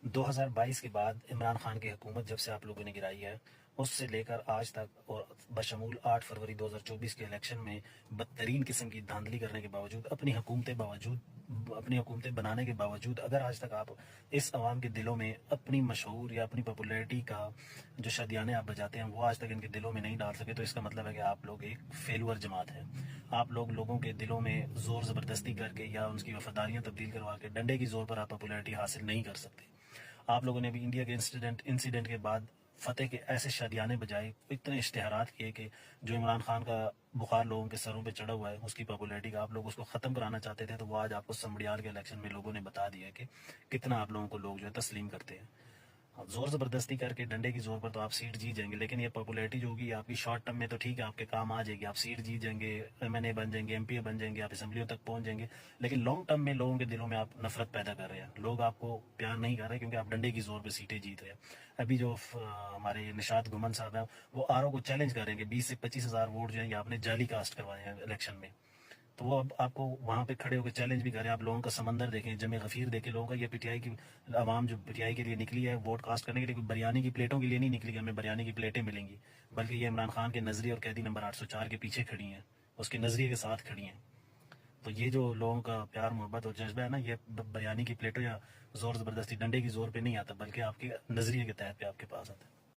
2022 के बाद इमरान खान की हुकूमत जब से आप लोगों ने गिराई है, उससे लेकर आज तक और बशमूल 8 फरवरी 2024 के इलेक्शन में बदतरीन किस्म की धांधली करने के बावजूद, अपनी हुकूमतें बनाने के बावजूद, अगर आज तक आप इस अवाम के दिलों में अपनी मशहूर या अपनी पॉपुलैरिटी का जो शादियाने आप बजाते हैं वो आज तक इनके दिलों में नहीं डाल सके, तो इसका मतलब है कि आप लोग एक फेलुअर जमात है। आप लोग लोगों के दिलों में जोर ज़बरदस्ती करके या उनकी वफादारियां तब्दील करवा के डंडे की जोर पर आप पॉपुलैरिटी हासिल नहीं कर सकते। आप लोगों ने भी इंडिया के इंसिडेंट के बाद फतेह के ऐसे शादियाने बजाए, इतने इश्तेहारात किए कि जो इमरान खान का बुखार लोगों के सरों पे चढ़ा हुआ है, उसकी पॉपुलैरिटी का आप लोग उसको ख़त्म कराना चाहते थे, तो वो आज आपको समड़ियाल के इलेक्शन में लोगों ने बता दिया कि कितना आप लोगों को लोग जो है तस्लीम करते हैं। जोर ज़बरदस्ती करके डंडे की जोर पर तो आप सीट जीत जाएंगे, लेकिन ये पॉपुलैरिटी जो होगी आपकी शॉर्ट टर्म में तो ठीक है, आपके काम आ जाएगी, आप सीट जीत जाएंगे, एमएनए बन जाएंगे, एमपी बन जाएंगे, आप असेंबलियों तक पहुंच जाएंगे, लेकिन लॉन्ग टर्म में लोगों के दिलों में आप नफरत पैदा कर रहे हैं। लोग आपको प्यार नहीं कर रहे क्योंकि आप डंडे की जोर पर सीटें जीत रहे हैं। अभी जो हमारे निशात गुमन साहब हैं, वो आरओ को चैलेंज कर रहे हैं कि 20 से 25 हज़ार वोट जो है आपने जाली कास्ट करवाए हैं इलेक्शन में। तो वो अब आपको वहां पे खड़े होकर चैलेंज भी करें। आप लोगों का समंदर देखें, जमे गफीर देखें लोगों का। ये पीटीआई की आवाम जो पीटीआई के लिए निकली है वोट कास्ट करने के लिए, बिरयानी की प्लेटों के लिए नहीं निकली कि हमें बिरयानी की प्लेटें मिलेंगी, बल्कि ये इमरान खान के नजरिए और कैदी नंबर 804 के पीछे खड़ी हैं, उसके नजरिए के साथ खड़ी हैं। तो ये जो लोगों का प्यार मोहब्बत और जज्बा है ना, ये बिरयानी की प्लेटों या जोर जबरदस्ती डंडे की जोर पे नहीं आता, बल्कि आपके नजरिए के तहत पे आपके पास आता है।